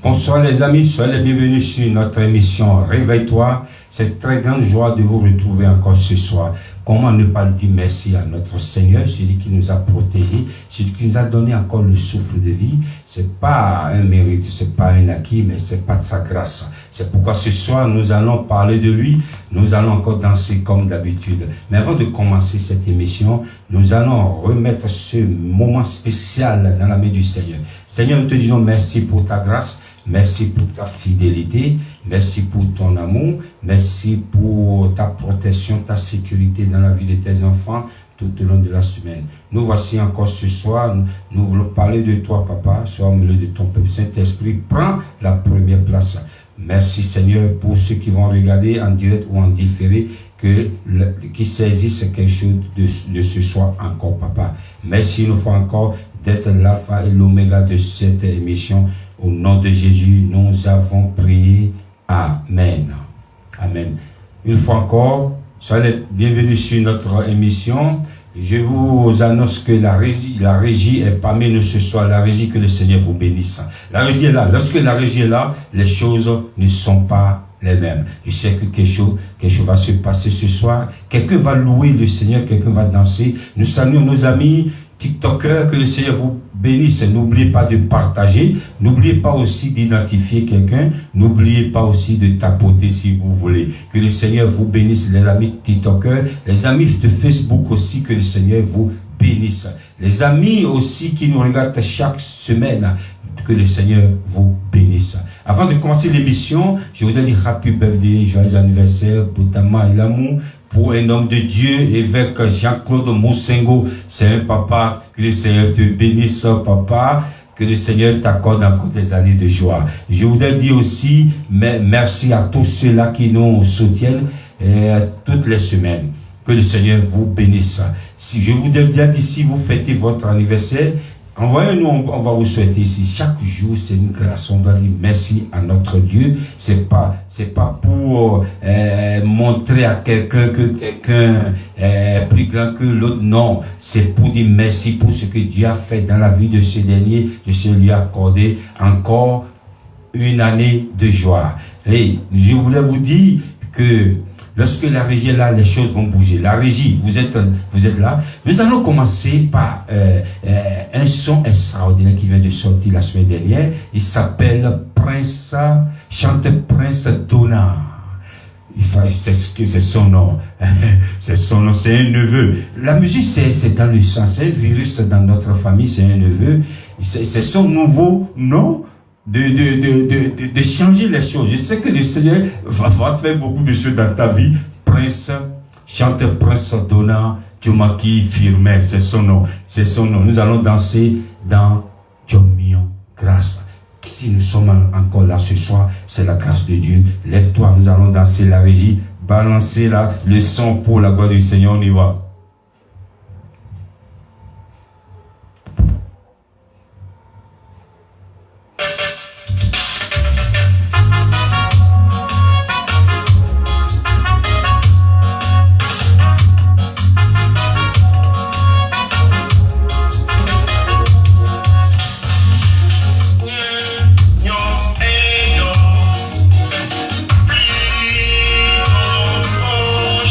Bonsoir les amis, soyez les bienvenus sur notre émission Réveille-toi. C'est très grande joie de vous retrouver encore ce soir. Comment ne pas dire merci à notre Seigneur, celui qui nous a protégés, celui qui nous a donné encore le souffle de vie. C'est pas un mérite, c'est pas un acquis, mais c'est pas de sa grâce. C'est pourquoi ce soir, nous allons parler de lui. Nous allons encore danser comme d'habitude. Mais avant de commencer cette émission, nous allons remettre ce moment spécial dans la main du Seigneur. Seigneur, nous te disons merci pour ta grâce. Merci pour ta fidélité, merci pour ton amour, merci pour ta protection, ta sécurité dans la vie de tes enfants tout au long de la semaine. Nous voici encore ce soir, nous voulons parler de toi, Papa, sois au milieu de ton peuple. Saint-Esprit, prends la première place. Merci Seigneur pour ceux qui vont regarder en direct ou en différé, qui saisissent quelque chose de ce soir encore, Papa. Merci une fois encore d'être l'alpha et l'oméga de cette émission. Au nom de Jésus, nous avons prié. Amen. Amen. Une fois encore, soyez bienvenus sur notre émission. Je vous annonce que la régie est parmi nous ce soir. La régie, que le Seigneur vous bénisse. La régie est là. Lorsque la régie est là, les choses ne sont pas les mêmes. Je sais que quelque chose va se passer ce soir. Quelqu'un va louer le Seigneur, quelqu'un va danser. Nous saluons nos amis TikTokers, que le Seigneur vous bénisse. N'oubliez pas de partager. N'oubliez pas aussi d'identifier quelqu'un. N'oubliez pas aussi de tapoter si vous voulez. Que le Seigneur vous bénisse, les amis TikTokers, les amis de Facebook aussi, que le Seigneur vous bénisse. Les amis aussi qui nous regardent chaque semaine, que le Seigneur vous bénisse. Avant de commencer l'émission, je voudrais dire Happy Birthday, joyeux anniversaire, Boutama et l'amour, pour un homme de Dieu, évêque Jean-Claude Moussengo. C'est un papa, que le Seigneur te bénisse, papa, que le Seigneur t'accorde encore des années de joie. Je voudrais dire aussi merci à tous ceux-là qui nous soutiennent toutes les semaines. Que le Seigneur vous bénisse. Si je vous dire d'ici, vous fêtez votre anniversaire, envoyez-nous, on va vous souhaiter ici. Chaque jour, c'est une grâce. On doit dire merci à notre Dieu. C'est pas pour montrer à quelqu'un que quelqu'un est plus grand que l'autre. Non, c'est pour dire merci pour ce que Dieu a fait dans la vie de ce dernier. De ce lui accordé encore une année de joie. Et je voulais vous dire que lorsque la régie est là, les choses vont bouger. La régie, vous êtes là. Nous allons commencer par un son extraordinaire qui vient de sortir la semaine dernière. Il s'appelle chante Prince Donna. C'est son nom. C'est son nom, c'est un neveu. La musique, c'est dans le sang, c'est un virus dans notre famille, c'est un neveu. C'est son nouveau nom. De changer les choses. Je sais que le Seigneur va faire beaucoup de choses dans ta vie. Chante Prince Donna, Jomaki Firme, c'est son nom. C'est son nom. Nous allons danser dans Jomion Grâce. Si nous sommes encore là ce soir, c'est la grâce de Dieu. Lève-toi, nous allons danser la régie. Balancez le son pour la gloire du Seigneur. On y va. Oh,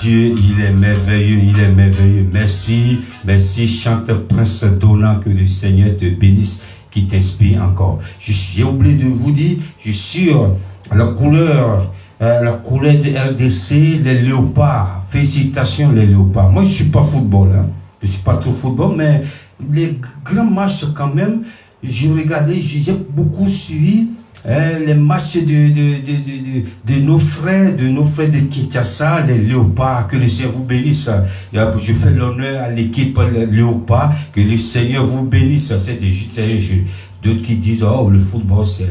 Dieu, il est merveilleux, il est merveilleux. Merci, merci, chante Prince Donat, que le Seigneur te bénisse, qui t'inspire encore. J'ai oublié de vous dire, je suis sur la couleur de RDC, les léopards. Félicitations les léopards. Moi, je ne suis pas football, hein. Je ne suis pas trop football, mais les grands matchs quand même, j'ai regardé, j'ai beaucoup suivi les matchs de nos frères de Kinshasa, les léopards. Que le Seigneur vous bénisse. Je fais l'honneur à l'équipe léopard. Que le Seigneur vous bénisse. C'est un jeu. D'autres qui disent, oh, le football, c'est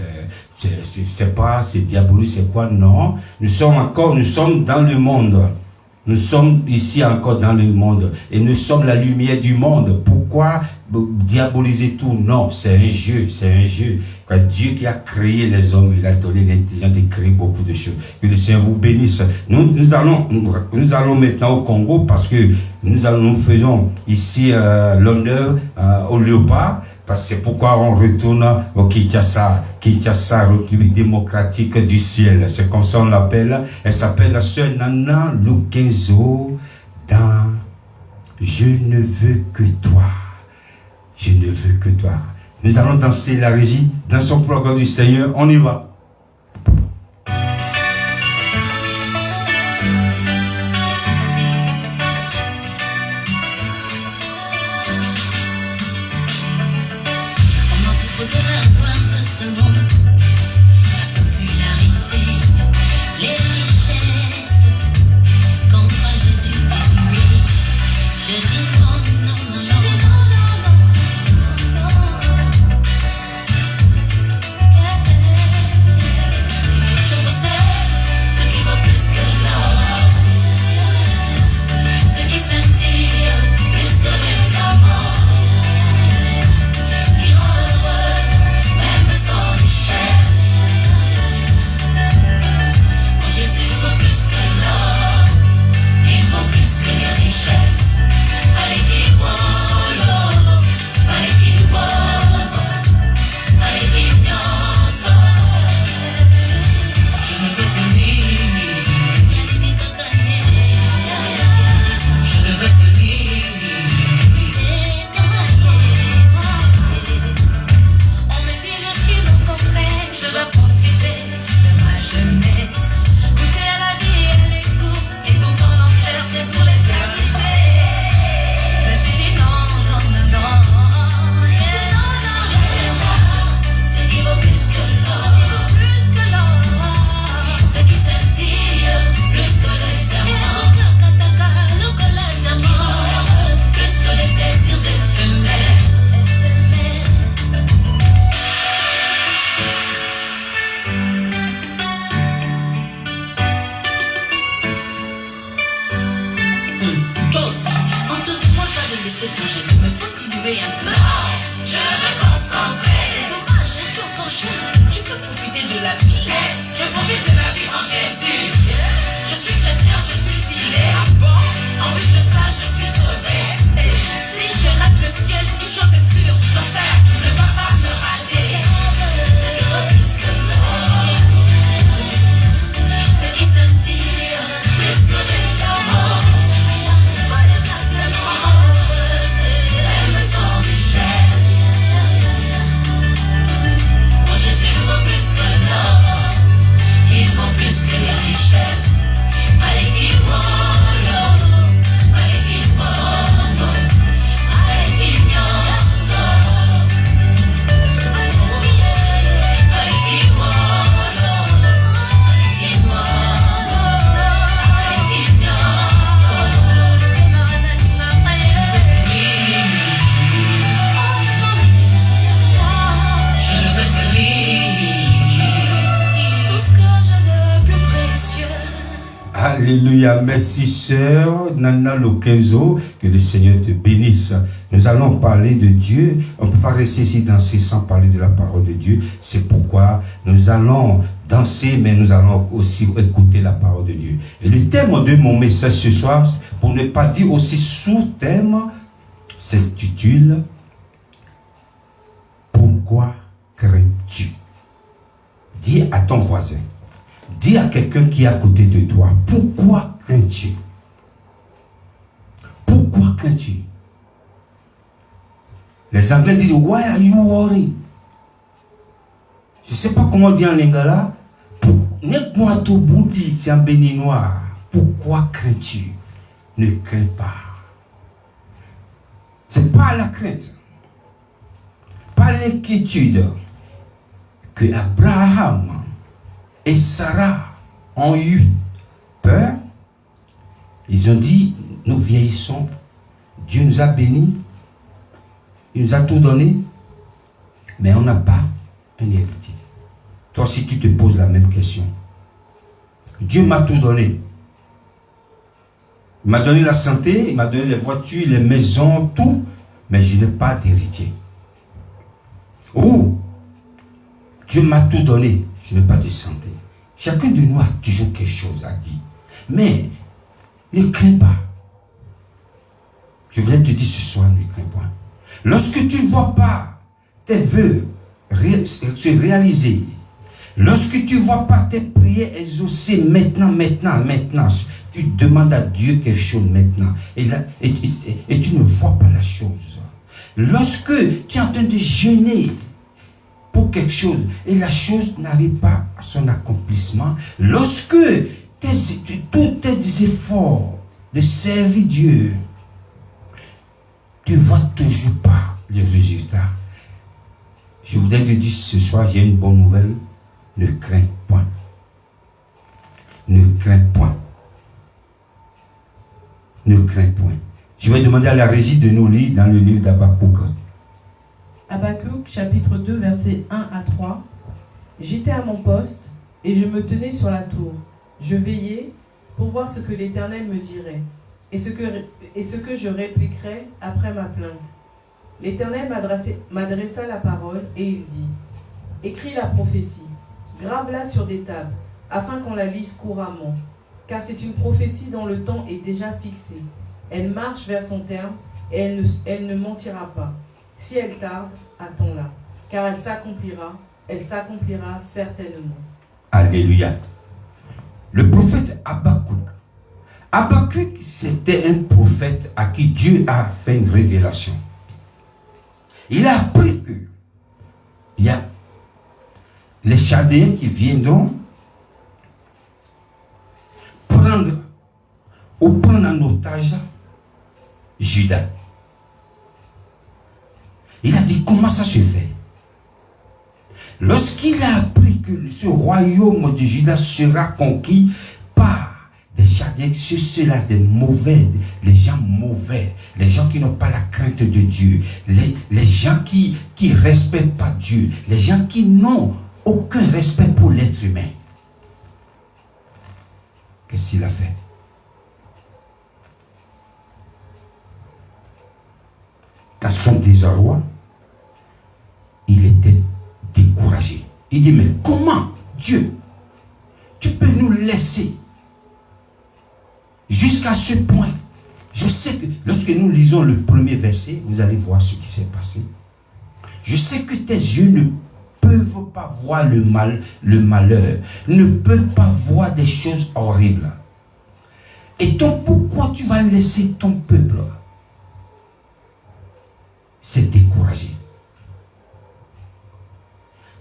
diabolique, c'est quoi? Non. Nous sommes dans le monde. Nous sommes ici encore dans le monde. Et nous sommes la lumière du monde. Pourquoi diaboliser tout? Non, c'est un jeu, c'est un jeu. Dieu qui a créé les hommes, il a donné l'intelligence de créer beaucoup de choses. Que le Seigneur vous bénisse. Nous allons maintenant au Congo parce que nous faisons ici l'honneur au léopard. Parce que c'est pourquoi on retourne au Kinshasa, République démocratique du ciel. C'est comme ça on l'appelle. Elle s'appelle la sœur Nana Lokenzo dans Je ne veux que toi. Je ne veux que toi. Nous allons danser la régie dans son programme du Seigneur. On y va. Alléluia, merci sœur Nana Lokenzo, que le Seigneur te bénisse. Nous allons parler de Dieu, on ne peut pas rester ici danser sans parler de la parole de Dieu. C'est pourquoi nous allons danser, mais nous allons aussi écouter la parole de Dieu. Et le thème de mon message ce soir, pour ne pas dire aussi sous-thème, s'intitule « Pourquoi crains-tu » Dis à ton voisin. Dis à quelqu'un qui est à côté de toi, pourquoi crains-tu? Pourquoi crains-tu? Les Anglais disent, why are you worried? Je ne sais pas comment dire en lingala. N'est-moi tout bouti, c'est en béninois. Pourquoi crains-tu? Ne crains pas. Ce n'est pas la crainte, pas l'inquiétude que Abraham et Sarah ont eu peur. Ils ont dit, nous vieillissons, Dieu nous a bénis, il nous a tout donné, mais on n'a pas un héritier. Toi, si tu te poses la même question, Dieu m'a tout donné. Il m'a donné la santé, il m'a donné les voitures, les maisons, tout, mais je n'ai pas d'héritier. Ou, Dieu m'a tout donné, je n'ai pas de santé. Chacun de nous a toujours quelque chose à dire. Mais, ne crains pas. Je voulais te dire ce soir, ne crains pas. Lorsque tu ne vois pas tes vœux se réaliser, lorsque tu ne vois pas tes prières exaucées maintenant, tu demandes à Dieu quelque chose maintenant, et tu ne vois pas la chose. Lorsque tu es en train de jeûner pour quelque chose, et la chose n'arrive pas à son accomplissement, lorsque tous tes efforts de servir Dieu, tu ne vois toujours pas le résultat. Je voudrais te dire ce soir, j'ai une bonne nouvelle. Ne crains point. Ne crains point. Ne crains point. Je vais demander à la régie de nous lire dans le livre d'Habakkuk. Habakkuk, chapitre 2, versets 1 à 3. J'étais à mon poste et je me tenais sur la tour. Je veillais pour voir ce que l'Éternel me dirait et ce que je répliquerais après ma plainte. L'Éternel m'adressa la parole et il dit: écris la prophétie, grave-la sur des tables, afin qu'on la lise couramment, car c'est une prophétie dont le temps est déjà fixé. Elle marche vers son terme et elle ne mentira pas. Si elle tarde, attends-la, car elle s'accomplira certainement. Alléluia. Le prophète Habakkuk. Habakkuk, c'était un prophète à qui Dieu a fait une révélation. Il a appris que il y a les Chaldéens qui viendront prendre en otage Juda. Il a dit comment ça se fait. Lorsqu'il a appris que ce royaume de Juda sera conquis par des Chaldéens, ceux-là, des mauvais, les gens mauvais, les gens qui n'ont pas la crainte de Dieu, les gens qui ne respectent pas Dieu, les gens qui n'ont aucun respect pour l'être humain. Qu'est-ce qu'il a fait? Dans son désarroi, il était découragé. Il dit, mais comment, Dieu, tu peux nous laisser jusqu'à ce point? Je sais que lorsque nous lisons le premier verset, vous allez voir ce qui s'est passé. Je sais que tes yeux ne peuvent pas voir le malheur, ne peuvent pas voir des choses horribles. Et donc pourquoi tu vas laisser ton peuple se décourager?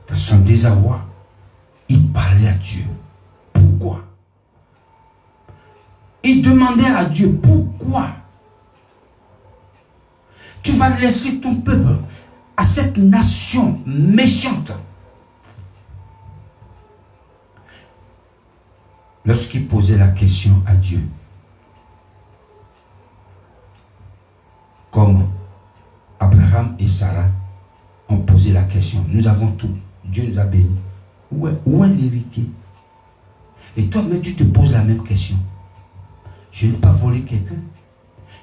Dans son désarroi, il parlait à Dieu. Pourquoi? Il demandait à Dieu, pourquoi tu vas laisser ton peuple à cette nation méchante? Lorsqu'il posait la question à Dieu, comme Abraham et Sarah ont posé la question, nous avons tout, Dieu nous a bénis. Où est l'héritier? Et toi-même, tu te poses la même question. Je n'ai pas volé quelqu'un.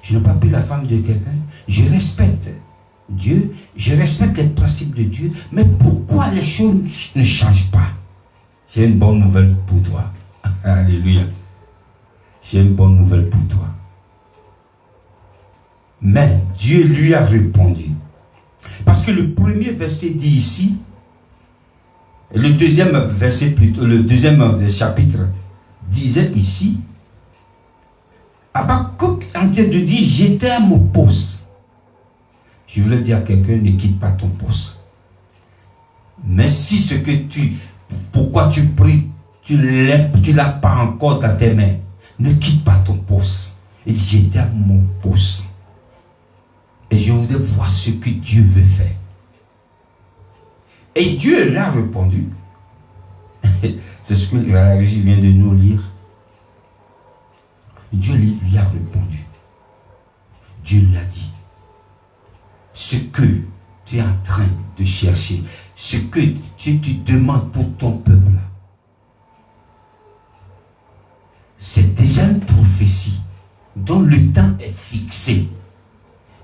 Je n'ai pas pris la femme de quelqu'un. Je respecte Dieu. Je respecte les principes de Dieu. Mais pourquoi les choses ne changent pas? J'ai une bonne nouvelle pour toi. Alléluia. J'ai une bonne nouvelle pour toi. Mais Dieu lui a répondu. Parce que le premier verset dit ici, le deuxième verset plutôt, le deuxième chapitre disait ici, Habakkuk en train de dire, j'étais à mon poste. Je voulais dire à quelqu'un, ne quitte pas ton poste. Mais si ce que pourquoi tu pries, tu ne l'as pas encore dans tes mains, ne quitte pas ton poste. Il dit, j'étais à mon poste. Et je voudrais voir ce que Dieu veut faire. Et Dieu l'a répondu. C'est ce que la régie vient de nous lire. Dieu lui a répondu. Dieu lui a dit, ce que tu es en train de chercher, ce que tu demandes pour ton peuple, c'est déjà une prophétie dont le temps est fixé.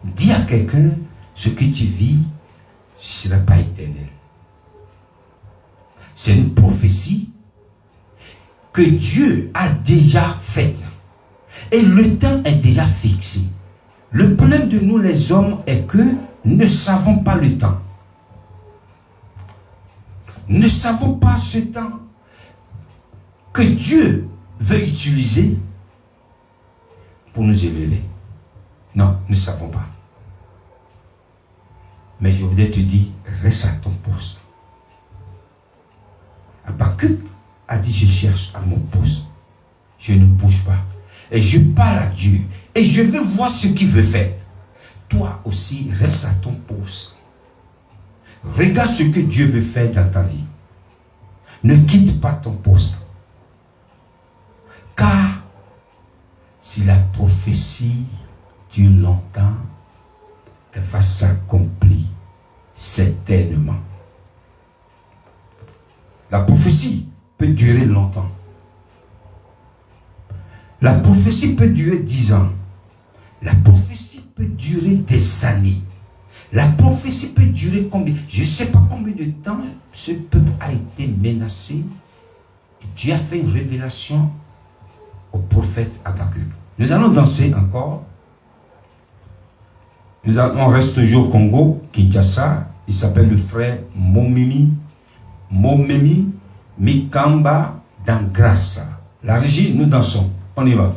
Dis à quelqu'un, ce que tu vis, ce ne sera pas éternel. C'est une prophétie que Dieu a déjà faite. Et le temps est déjà fixé. Le problème de nous les hommes est que nous ne savons pas le temps. Nous ne savons pas ce temps que Dieu veut utiliser pour nous élever. Non, nous ne savons pas. Mais je voudrais te dire, reste à ton poste. Habakkuk a dit, je cherche à mon poste. Je ne bouge pas. Et je parle à Dieu. Et je veux voir ce qu'il veut faire. Toi aussi, reste à ton poste. Regarde ce que Dieu veut faire dans ta vie. Ne quitte pas ton poste. Car si la prophétie dure longtemps, elle va s'accomplir certainement. La prophétie peut durer longtemps. La prophétie peut durer 10 ans. La prophétie peut durer des années. La prophétie peut durer combien? Je ne sais pas combien de temps ce peuple a été menacé. Et Dieu a fait une révélation au prophète Habakkuk. Nous allons danser encore. On reste toujours au Congo, Kinshasa. Il s'appelle le frère Momemi Mikamba Dangrasa. La régie, nous dansons. On y va.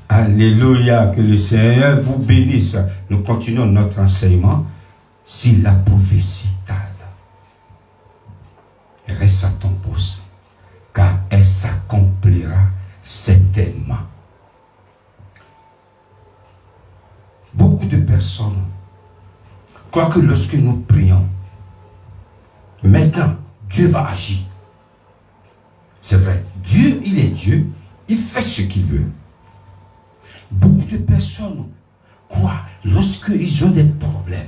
Alléluia, que le Seigneur vous bénisse. Nous continuons notre enseignement. Si la prophétie tarde, reste à ton poste, car elle s'accomplira certainement. Beaucoup de personnes croient que lorsque nous prions, maintenant, Dieu va agir. C'est vrai, Dieu, il est Dieu, il fait ce qu'il veut. Beaucoup de personnes croient, lorsqu'ils ont des problèmes,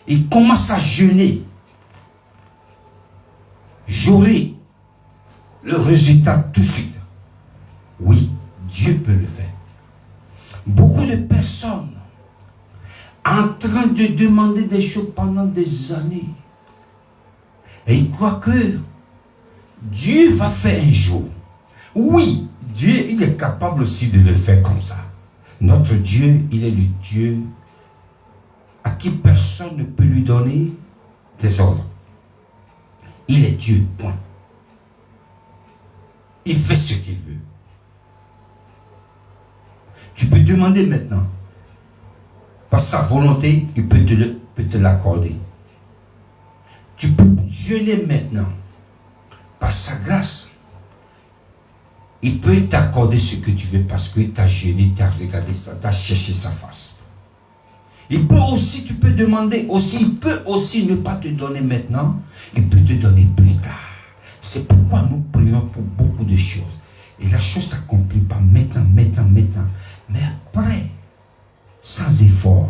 ils commencent à jeûner. J'aurai le résultat tout de suite. Oui, Dieu peut le faire. Beaucoup de personnes en train de demander des choses pendant des années. Et ils croient que Dieu va faire un jour. Oui, Dieu, il est capable aussi de le faire comme ça. Notre Dieu, il est le Dieu à qui personne ne peut lui donner des ordres. Il est Dieu, point. Il fait ce qu'il veut. Tu peux demander maintenant. Par sa volonté, il peut te l'accorder. Tu peux jeûner maintenant. Par sa grâce, il peut t'accorder ce que tu veux parce que tu as jeûné, tu as regardé ça, tu as cherché sa face. Il peut aussi, tu peux demander aussi, il peut aussi ne pas te donner maintenant, il peut te donner plus tard. C'est pourquoi nous prions pour beaucoup de choses. Et la chose ne s'accomplit pas maintenant. Mais après, sans effort,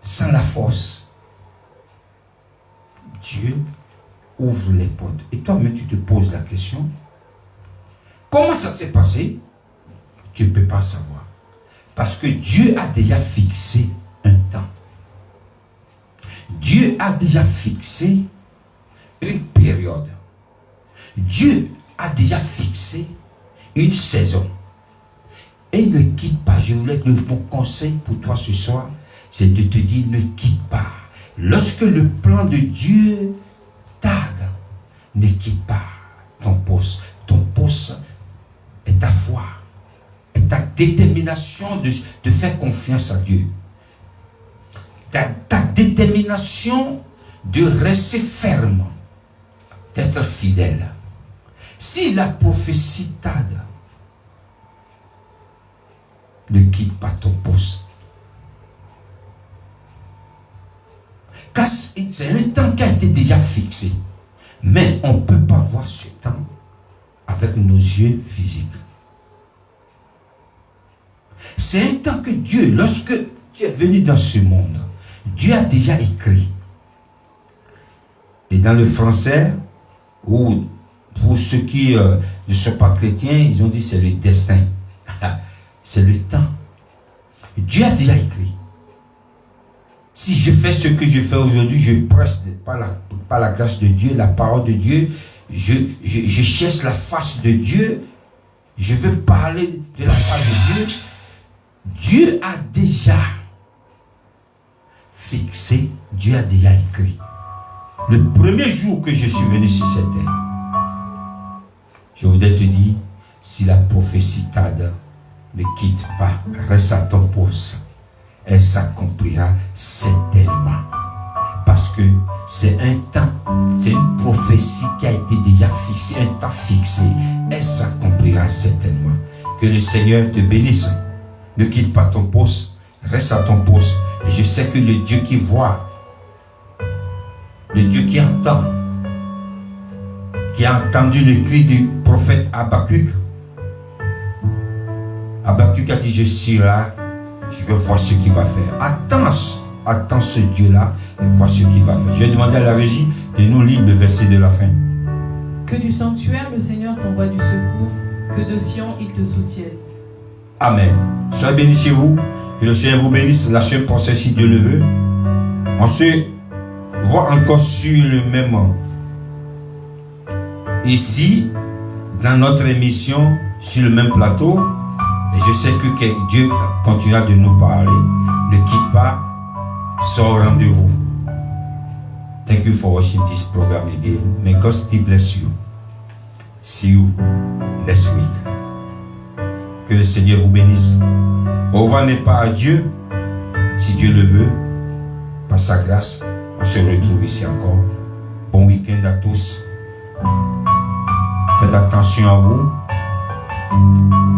sans la force, Dieu ouvre les portes. Et toi-même, tu te poses la question, comment ça s'est passé? Tu ne peux pas savoir. Parce que Dieu a déjà fixé un temps. Dieu a déjà fixé une période. Dieu a déjà fixé une saison. Et ne quitte pas. Je voulais le bon conseil pour toi ce soir, c'est de te dire ne quitte pas. Lorsque le plan de Dieu tarde, ne quitte pas ton poste. Ton poste est ta foi, est ta détermination de faire confiance à Dieu. Ta détermination de rester ferme, d'être fidèle. Si la prophétie tarde, ne quitte pas ton poste. Car c'est un temps qui a été déjà fixé. Mais on ne peut pas voir ce temps avec nos yeux physiques. C'est un temps que Dieu, lorsque tu es venu dans ce monde, Dieu a déjà écrit. Et dans le français, ou pour ceux qui ne sont pas chrétiens, ils ont dit c'est le destin. C'est le temps. Dieu a déjà écrit. Si je fais ce que je fais aujourd'hui, je prêche par la grâce de Dieu, la parole de Dieu, je cherche la face de Dieu, je veux parler de la face de Dieu. Dieu a déjà fixé, Dieu a déjà écrit. Le premier jour que je suis venu sur cette terre, je voudrais te dire, si la prophétie tarde, ne quitte pas, reste à ton poste. Elle s'accomplira certainement. Parce que c'est un temps, c'est une prophétie qui a été déjà fixée, un temps fixé. Elle s'accomplira certainement. Que le Seigneur te bénisse. Ne quitte pas ton poste, reste à ton poste. Et je sais que le Dieu qui voit, le Dieu qui entend, qui a entendu le cri du prophète Habakkuk. Habakkuk a dit, je suis là, je veux voir ce qu'il va faire. Attends ce Dieu-là et vois ce qu'il va faire. Je vais demander à la régie de nous lire le verset de la fin. Que du sanctuaire, le Seigneur t'envoie du secours, que de Sion, il te soutienne. Amen. Soyez bénis chez vous, que le Seigneur vous bénisse. Lâchez un procès si Dieu le veut. On se voit encore sur le même ici, dans notre émission, sur le même plateau. Et je sais que Dieu continuera de nous parler. Ne quitte pas, sois au rendez-vous. Thank you for watching this program again. May God still bless you. See you next week. Que le Seigneur vous bénisse. Au revoir n'est pas à Dieu. Si Dieu le veut, par sa grâce, on se retrouve ici encore. Bon week-end à tous. Faites attention à vous.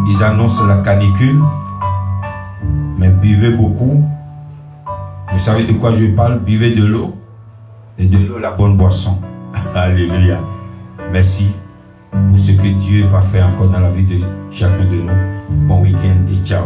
Ils annoncent la canicule. Mais buvez beaucoup. Vous savez de quoi je parle? Buvez de l'eau. Et de l'eau, la bonne boisson. Alléluia. Merci pour ce que Dieu va faire encore dans la vie de chacun de nous. Bon week-end et ciao.